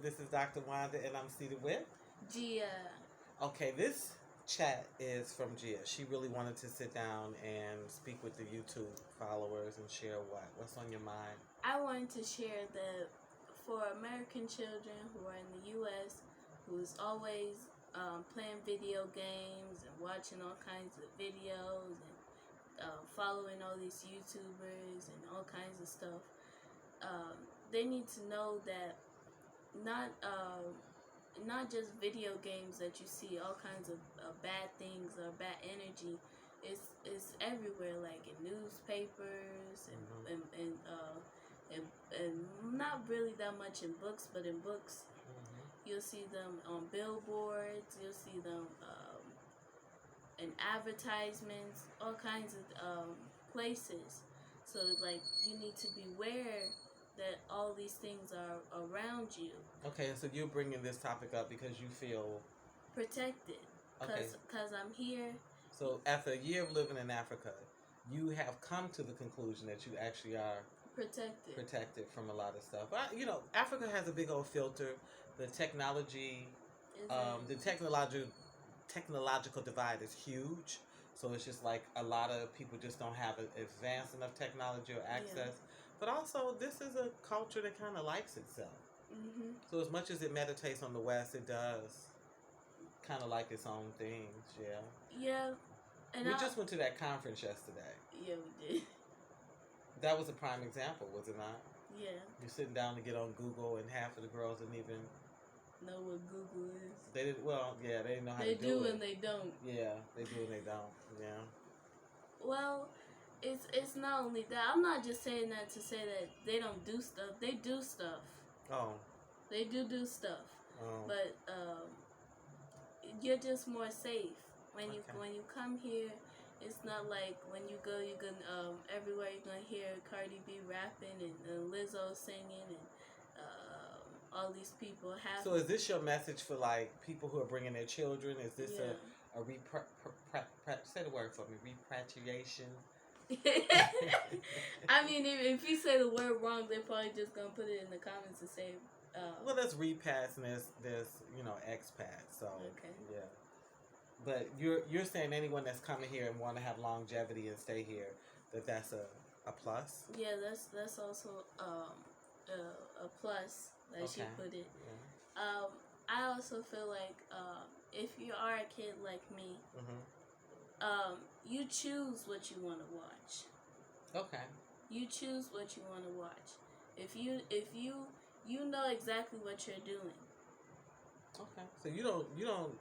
This is Dr. Wanda, and I'm seated with Gia. Okay, this chat is from Gia. She really wanted to sit down and speak with the YouTube followers and share what's on your mind. I wanted to share that for American children who are in the U.S., who's always playing video games and watching all kinds of videos and following all these YouTubers and all kinds of stuff, they need to know that not not just video games that you see all kinds of bad things or bad energy. It's everywhere, like in newspapers and not really that much in books, but in books you'll see them on billboards, you'll see them in advertisements, all kinds of places. So like you need to beware that all these things are around you. Okay, so you're bringing this topic up because you feel protected. Okay. Cause I'm here. So after a year of living in Africa, you have come to the conclusion that you actually are protected from a lot of stuff. Africa has a big old filter. The technology, the technological divide is huge. So it's just like a lot of people just don't have advanced enough technology or access. Yeah. But also, this is a culture that kind of likes itself. Mm-hmm. So as much as it meditates on the West, it does kind of like its own things. Yeah. Yeah. And we just went to that conference yesterday. Yeah, we did. That was a prime example, was it not? Yeah. You're sitting down to get on Google, and half of the girls didn't even know what Google is. They didn't. Well, yeah, they didn't know how to do it. They do and they don't. Yeah, they do and they don't. Yeah. Well, it's not only that. I'm not just saying that to say that they don't do stuff. They do stuff. Oh. They do stuff. Oh. But you're just more safe when you come here. It's not like when you go, you can everywhere you're gonna hear Cardi B rapping and Lizzo singing and all these people have. So is this your message for like people who are bringing their children? Is this a say the word for me, repatriation? I mean, if you say the word wrong, they're probably just gonna put it in the comments and say. Well, there's repass and there's expat. So okay. Yeah. But you're saying anyone that's coming here and want to have longevity and stay here, that's a plus? Yeah, that's also a plus that she put it. Yeah. I also feel like if you are a kid like me, you choose what you want to watch. Okay. You choose what you want to watch. If you know exactly what you're doing. Okay. So you don't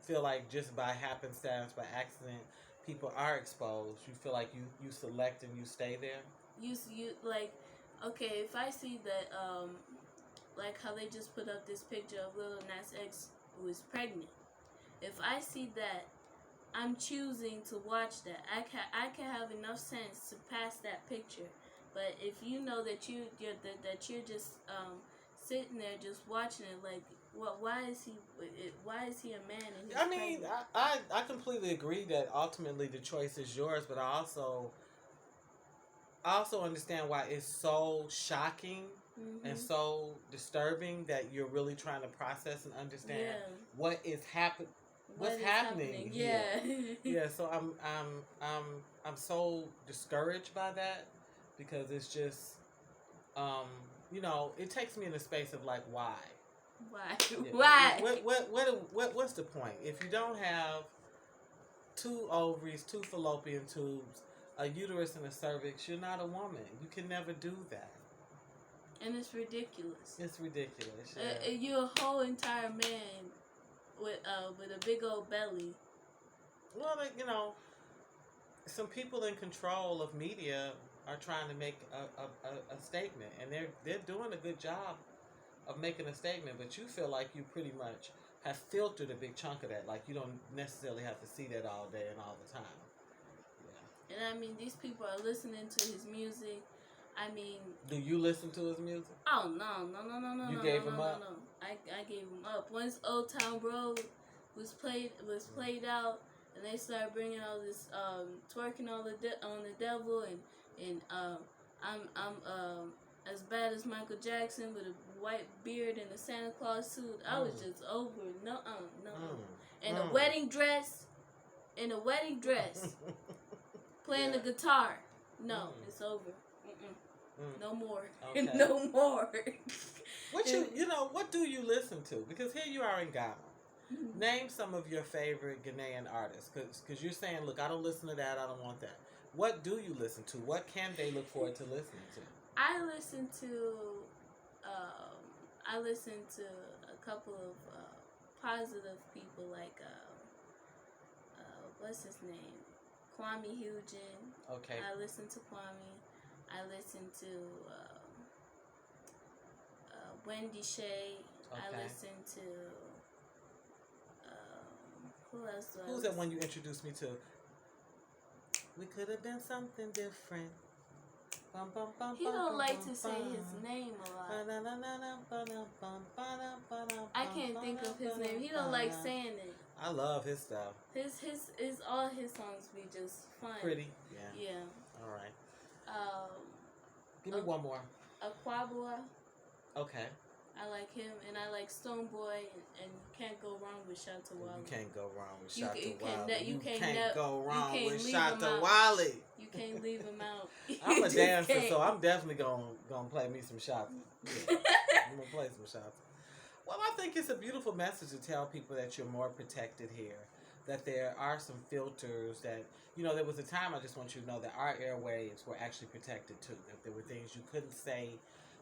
feel like just by happenstance, by accident, people are exposed. You feel like you select and you stay there? You like, okay, if I see that, like how they just put up this picture of Lil Nas X who is pregnant. If I see that, I'm choosing to watch that. I can have enough sense to pass that picture. But if you know that you're just sitting there just watching it, like, why is he a man? I mean, I completely agree that ultimately the choice is yours, but I also understand why it's so shocking and so disturbing that you're really trying to process and understand what is what's happening here. Yeah. So I'm so discouraged by that because it's just it takes me in a space of like why. Yeah. Why? What's the point? If you don't have 2 ovaries, 2 fallopian tubes, a uterus and a cervix, you're not a woman. You can never do that. And it's ridiculous. It's ridiculous. Yeah. You're a whole entire man with a big old belly. Well, some people in control of media are trying to make a statement, and they're doing a good job of making a statement, but you feel like you pretty much have filtered a big chunk of that. Like you don't necessarily have to see that all day and all the time. Yeah. And I mean, these people are listening to his music. I mean, do you listen to his music? Oh no! You gave him up? No. I gave him up. Once Old Town Road was played out, and they started bringing all this twerking on the devil and I'm as bad as Michael Jackson with a white beard and a Santa Claus suit. I was just over. No. In a Mm. wedding dress. In a wedding dress. Playing the guitar. No, it's over. No more. Okay. No more. What do you listen to? Because here you are in Ghana. Name some of your favorite Ghanaian artists. Because you're saying, look, I don't listen to that. I don't want that. What do you listen to? What can they look forward to listening to? I listen to a couple of positive people like what's his name? Kwame Hugin. Okay. I listen to Kwame. I listen to Wendy Shea. Okay. I listen to who else do I Who's listen? that one you introduced me to? We could have been something different. He don't like to say his name a lot. I can't think of his name. He don't like saying it. I love his stuff. His all his songs be just fun. Pretty, yeah. Yeah. All right. Give me one more. Aquabua. Okay. I like him, and I like Stonebwoy, and you can't go wrong with Shatta Wale. You can't go wrong with Shatta Wale. You can't go wrong with leave Shatta him Wale. You can't leave him out. I'm a dancer, so I'm definitely gonna play me some shots. Yeah. I'm gonna play some shots. Well, I think it's a beautiful message to tell people that you're more protected here. That there are some filters that, there was a time, I just want you to know, that our airwaves were actually protected too. That there were things you couldn't say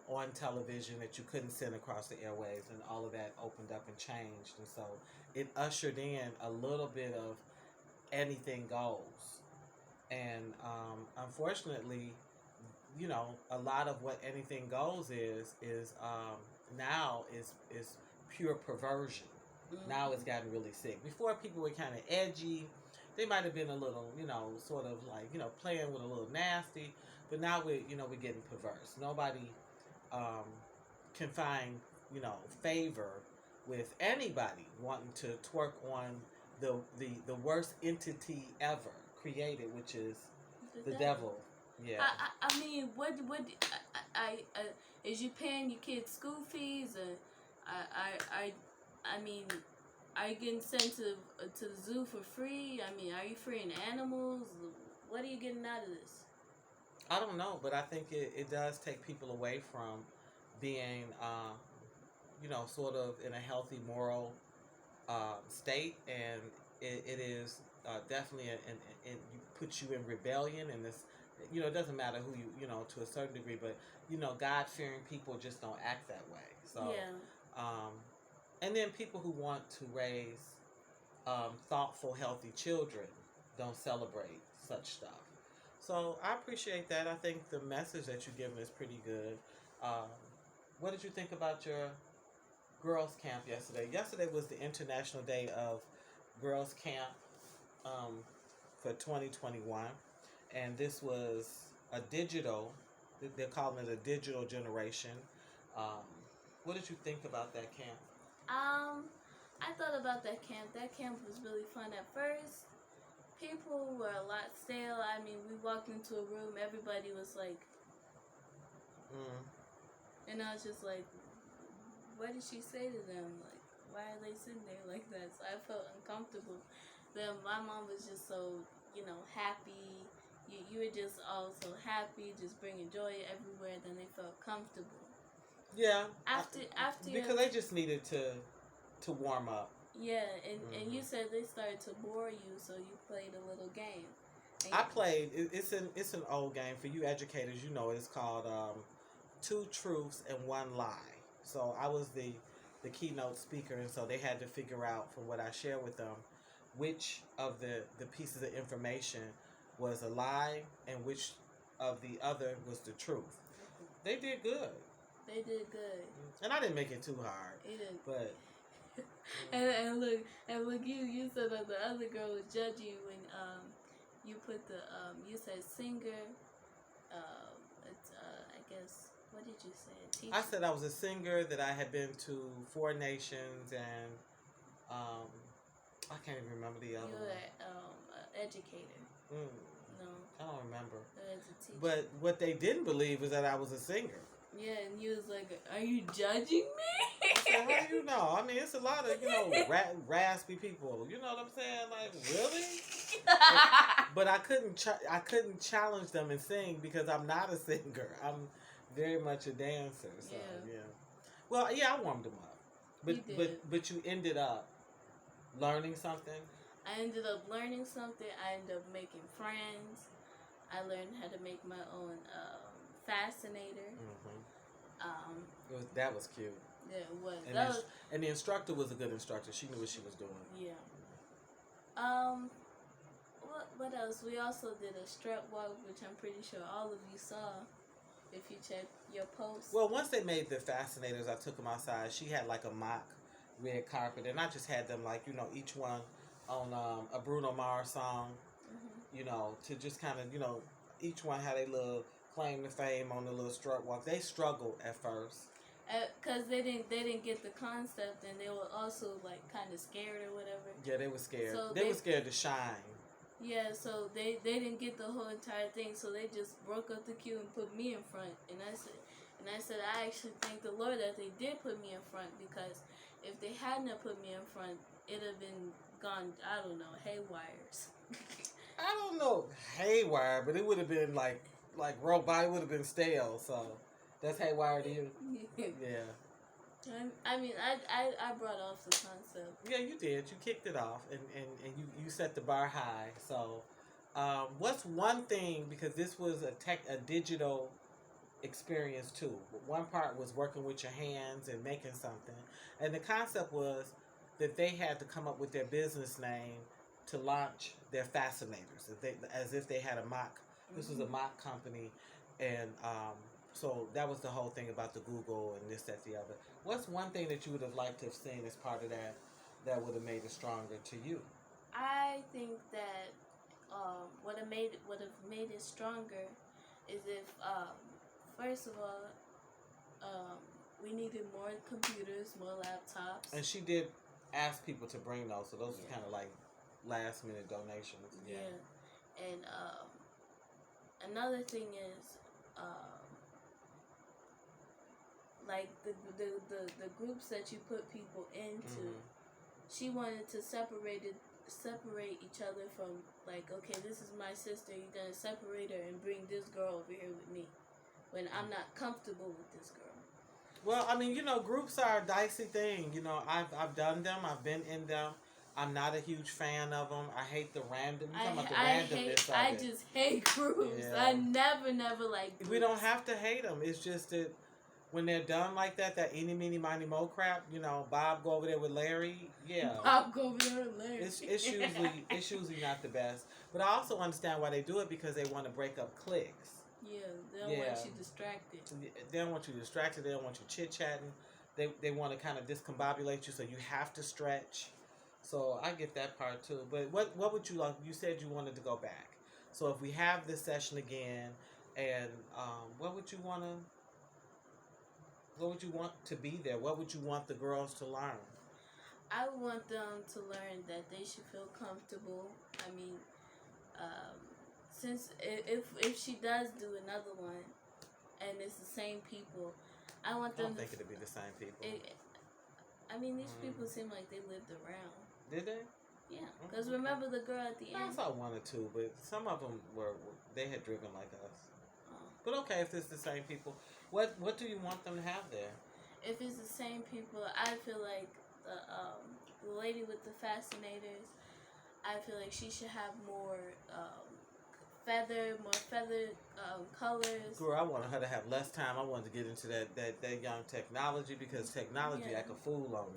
on television that you couldn't send across the airwaves, and all of that opened up and changed. And so it ushered in a little bit of anything goes. And unfortunately, a lot of what anything goes is now is pure perversion. Mm-hmm. Now it's gotten really sick. Before, people were kind of edgy. They might have been a little, sort of like, playing with a little nasty. But now we're getting perverse. Nobody can find, favor with anybody wanting to twerk on the worst entity ever created, which is the devil. Yeah. I mean, what is you paying your kids school fees, or I mean, are you getting sent to the zoo for free? I mean, are you freeing animals? What are you getting out of this? I don't know, but I think it does take people away from being, sort of in a healthy moral state, and it is definitely it puts you in rebellion, and this, it doesn't matter who you, to a certain degree, but God-fearing people just don't act that way. So, yeah. And then people who want to raise thoughtful, healthy children don't celebrate such stuff. So I appreciate that. I think the message that you're giving is pretty good. What did you think about your girls' camp yesterday? Yesterday was the International Day of Girls' Camp for 2021. And this was a digital, they're calling it a digital generation. What did you think about that camp? I thought about that camp. That camp was really fun at first. People were a lot stale. I mean, we walked into a room, everybody was like, and I was just like, what did she say to them? Like, why are they sitting there like that? So I felt uncomfortable. Then my mom was just so, happy. You were just all so happy, just bringing joy everywhere. Then they felt comfortable. Yeah. After because they just needed to warm up. Yeah, and you said they started to bore you, so you played a little game. I played. It's an old game for you educators. It's called 2 Truths and 1 Lie. So I was the keynote speaker, and so they had to figure out from what I shared with them which of the pieces of information was a lie and which of the other was the truth. They did good. They did good. And I didn't make it too hard. You didn't. But and look, you said that the other girl was judging you when you put the you said singer. It's I guess, what did you say? I said I was a singer, that I had been to 4 nations, and I can't even remember the other one. You're an educator. No, I don't remember. As a teacher. But what they didn't believe was that I was a singer. Yeah, and he was like, "Are you judging me?" I said, how do you know? I mean, it's a lot of, raspy people. You know what I'm saying? Like, really? But I couldn't challenge them and sing because I'm not a singer. I'm very much a dancer. So Yeah. yeah. Well, yeah, I warmed them up. But You but did. but you ended up learning something. I ended up learning something. I ended up making friends. I learned how to make my own fascinator. That was cute. Yeah, it was. And and the instructor was a good instructor. She knew what she was doing. Yeah. Um. What else? We also did a strut walk, which I'm pretty sure all of you saw if you check your post. Well, once they made the fascinators, I took them outside. She had like a mock red carpet, and I just had them like each one on a Bruno Mars song. To just kind of each one had a little claim to fame on the little strut walk. They struggled at first. Cause they didn't get the concept, and they were also like kind of scared or whatever. Yeah, they were scared. So they were scared to shine. Yeah, so they didn't get the whole entire thing, so they just broke up the queue and put me in front. And I said I actually thank the Lord that they did put me in front, because if they hadn't have put me in front, it'd have been gone. I don't know, haywires. I don't know haywire, but it would have been like robot. It would have been stale. So that's haywire to you. Yeah. I mean, I brought off the concept. Yeah, you did. You kicked it off, and you set the bar high. So, what's one thing, because this was a digital experience too. One part was working with your hands and making something, and the concept was that they had to come up with their business name to launch their fascinators, as if they had a mock. This was a mock company, and so that was the whole thing about the Google and this, that, the other. What's one thing that you would have liked to have seen as part of that would have made it stronger to you? I think that would have made it stronger is if first of all we needed more computers, more laptops. And she did ask people to bring those, so those were kind of like last minute donations. Yeah. And another thing is like the groups that you put people into. She wanted to separate each other from, like, okay, this is my sister, you're gonna separate her and bring this girl over here with me when I'm not comfortable with this girl. Well, I mean, groups are a dicey thing. I've done them. I've been in them. I'm not a huge fan of them. I hate the random. I just hate groups. Yeah. I never like groups. We don't have to hate them. It's just that when they're done like that eeny, meeny, miny, mo crap, Bob go over there with Larry. Yeah. Bob go over there with Larry. It's usually not the best. But I also understand why they do it, because they want to break up cliques. Yeah, they don't want you distracted. They don't want you distracted. They don't want you chit-chatting. They want to kind of discombobulate you, so you have to stretch. So I get that part too. But what would you like? You said you wanted to go back. So if we have this session again, and what would you want to be there? What would you want the girls to learn? I want them to learn that they should feel comfortable. I mean, since if she does do another one, and it's the same people, I want them. I don't think it'd be the same people. These people seem like they lived around. Did they? Yeah, because remember the girl at the end? I saw one or two, but some of them they had driven like us. But okay, if it's the same people, what do you want them to have there? If it's the same people, I feel like the lady with the fascinators, I feel like she should have more feathered colors. Girl, I wanted her to have less time. I wanted to get into that young technology, because technology act a fool on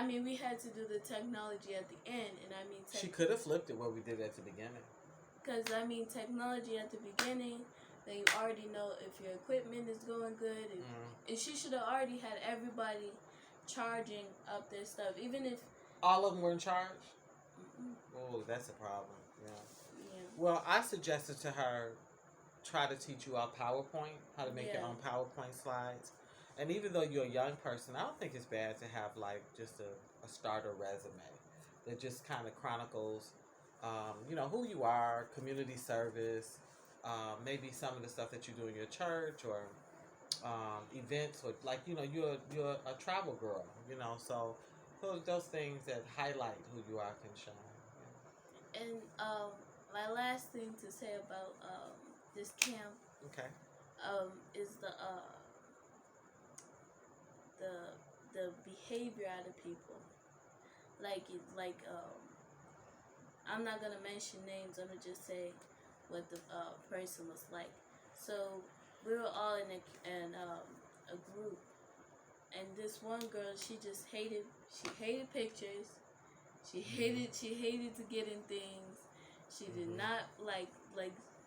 me. We had to do the technology at the end, and she could have flipped it what we did at the beginning. Because technology at the beginning, then you already know if your equipment is going good. And she should have already had everybody charging up their stuff, even if all of them were in charge. Oh, that's a problem. Yeah. Well, I suggested to her, try to teach you our PowerPoint, how to make your own PowerPoint slides. And even though you're a young person, I don't think it's bad to have like just a starter resume that just kind of chronicles, who you are, community service, maybe some of the stuff that you do in your church, or events, or like you're a travel girl, so those things that highlight who you are can shine. And my last thing to say about this camp Okay. is the the behavior out of people. I'm not gonna mention names. I'm gonna just say what the person was like. So we were all in a group, and this one girl, she hated pictures. She hated to get in things. She did not like,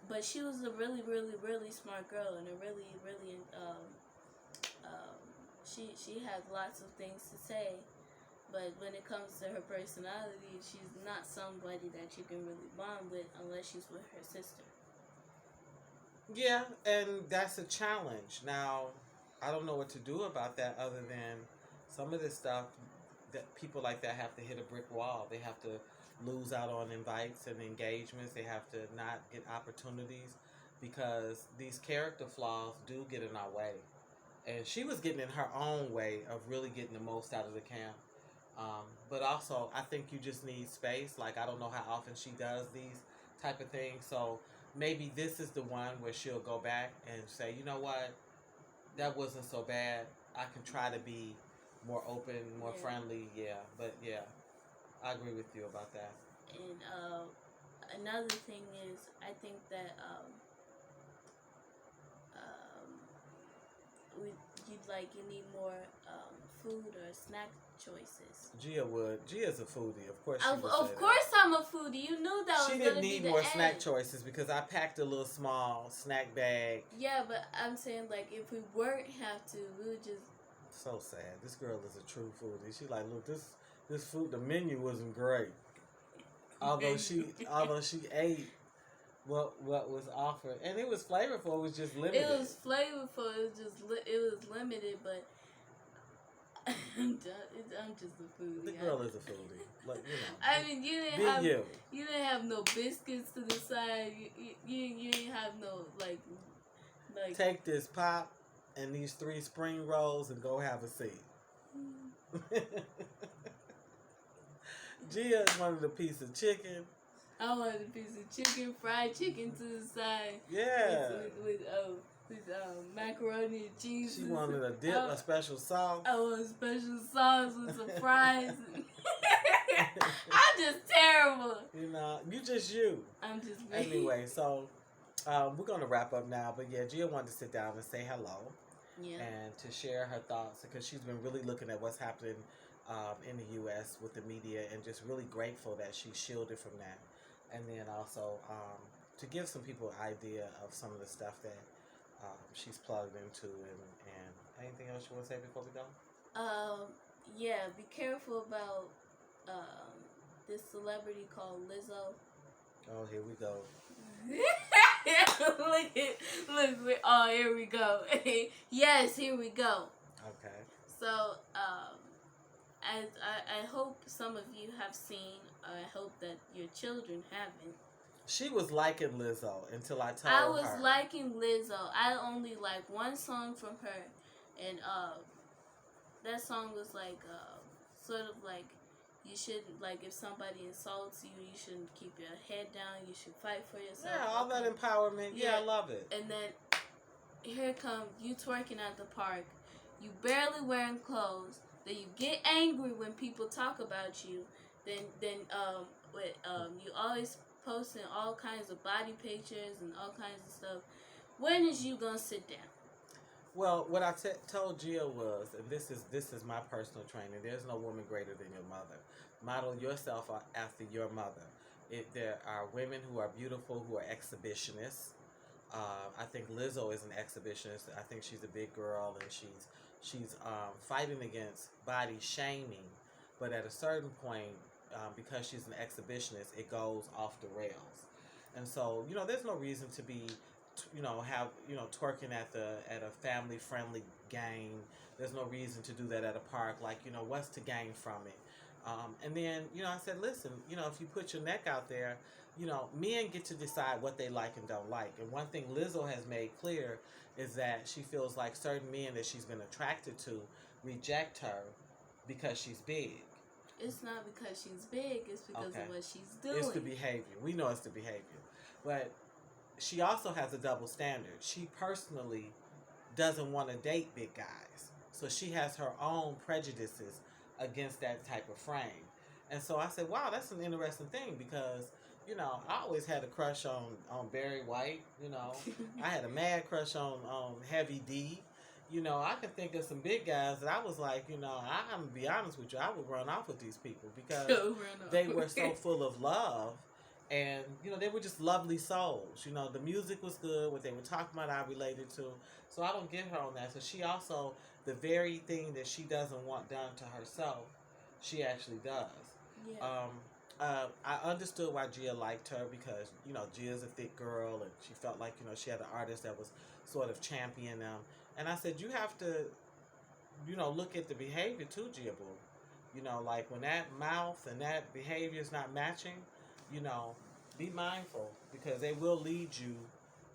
but she was a really, really, really smart girl, and a really, really um, she had lots of things to say. But when it comes to her personality, she's not somebody that you can really bond with unless she's with her sister. Yeah, and that's a challenge. Now, I don't know what to do about that other than some of this stuff that people like that have to hit a brick wall. They have to lose out on invites and engagements. They have to not get opportunities because these character flaws do get in our way. And she was getting in her own way of really getting the most out of the camp. But also, I think you just need space. Like, I don't know how often she does these type of things. So maybe this is the one where she'll go back and say, you know what, that wasn't so bad. I can try to be more open, more Yeah. friendly. Yeah, but yeah, I agree with you about that. And another thing is, I think that um, we you need more food or snack choices. Gia would. Gia's a foodie. Of course she would say Of course, I'm a foodie. You knew that she was didn't gonna be need the more end. snack choices because I packed a little small snack bag. Yeah, but I'm saying like if we weren't have to, we would just. So sad. This girl is a true foodie. She like, look, this food. The menu wasn't great. Although she ate what was offered, and it was flavorful. It was just limited. It was flavorful. It was limited, but I'm just a foodie. The girl is a foodie. Like, I mean, you didn't have no biscuits to the side. You didn't have no like. Take this pop and these 3 spring rolls and go have a seat. Gia wanted a piece of chicken. I wanted a piece of chicken, fried chicken to the side. Yeah. With macaroni and cheese. She wanted a dip, a special sauce. I want a special sauce with some fries. I'm just terrible. You just you. I'm just me. Anyway, so we're going to wrap up now. But yeah, Gia wanted to sit down and say hello. Yeah. And to share her thoughts because she's been really looking at what's happening in the U.S. with the media and just really grateful that she's shielded from that. And then also to give some people an idea of some of the stuff that she's plugged into and anything else you want to say before we go? Yeah, be careful about this celebrity called Lizzo. Oh, here we go. Look, oh, here we go. Yes, here we go. Okay. So, I hope some of you have seen, I hope that your children haven't. She was liking Lizzo until I told her. I was liking Lizzo. I only like one song from her, and that song was like sort of like you shouldn't, like if somebody insults you, you shouldn't keep your head down. You should fight for yourself. Yeah, all that empowerment. Yeah, I love it. And then here come you twerking at the park. You barely wearing clothes. Then you get angry when people talk about you. Then you always posting all kinds of body pictures and all kinds of stuff. When is you gonna sit down? Well, what I told Gia was, and this is my personal training. There's no woman greater than your mother. Model yourself after your mother. There are women who are beautiful who are exhibitionists. I think Lizzo is an exhibitionist. I think she's a big girl and she's fighting against body shaming, but at a certain point, because she's an exhibitionist, it goes off the rails. And so, there's no reason to be twerking at a family friendly game. There's no reason to do that at a park. Like, what's to gain from it? And then, I said, listen, if you put your neck out there, men get to decide what they like and don't like. And one thing Lizzo has made clear is that she feels like certain men that she's been attracted to reject her because she's big. It's not because she's big, it's because Okay. of what she's doing. It's the behavior. We know it's the behavior. But she also has a double standard. She personally doesn't want to date big guys. So she has her own prejudices against that type of frame. And so I said, wow, that's an interesting thing because, I always had a crush on Barry White. I had a mad crush on Heavy D. I can think of some big guys that I was like, I'm going to be honest with you, I would run off with these people because they were so full of love. And, they were just lovely souls. The music was good. What they were talking about, I related to. So I don't get her on that. So she also, the very thing that she doesn't want done to herself, she actually does. Yeah. I understood why Gia liked her because, Gia's a thick girl and she felt like, she had an artist that was sort of championing them. And I said, you have to, look at the behavior too, Gia Boo. Like when that mouth and that behavior is not matching, be mindful because they will lead you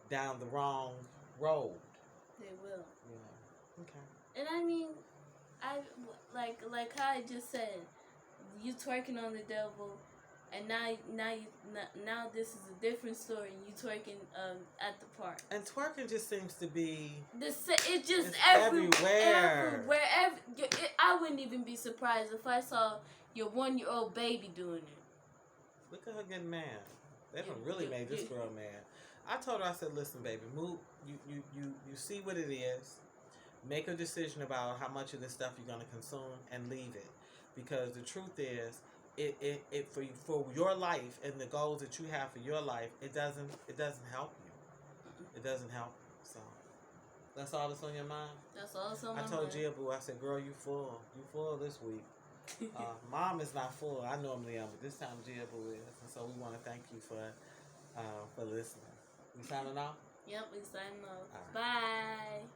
down the wrong road. They will. Okay. And I mean, I like how I just said, you twerking on the devil, and now this is a different story. You twerking at the park. And twerking just seems to be. It's just everywhere. I wouldn't even be surprised if I saw your 1-year-old baby doing it. Look at her getting mad. They done really made this girl mad. I told her, I said, listen, baby, move. You see what it is. Make a decision about how much of this stuff you're going to consume and leave it. Because the truth is, it for your life and the goals that you have for your life, it doesn't help you. It doesn't help you. So that's all that's on your mind. That's all that's on my mind. I told Gia Boo, I said, girl, you full. You full this week. Mom is not full. I normally am, but this time Gia Boo is. And so we want to thank you for listening. We signing off? Yep, we signing off. All right. Bye.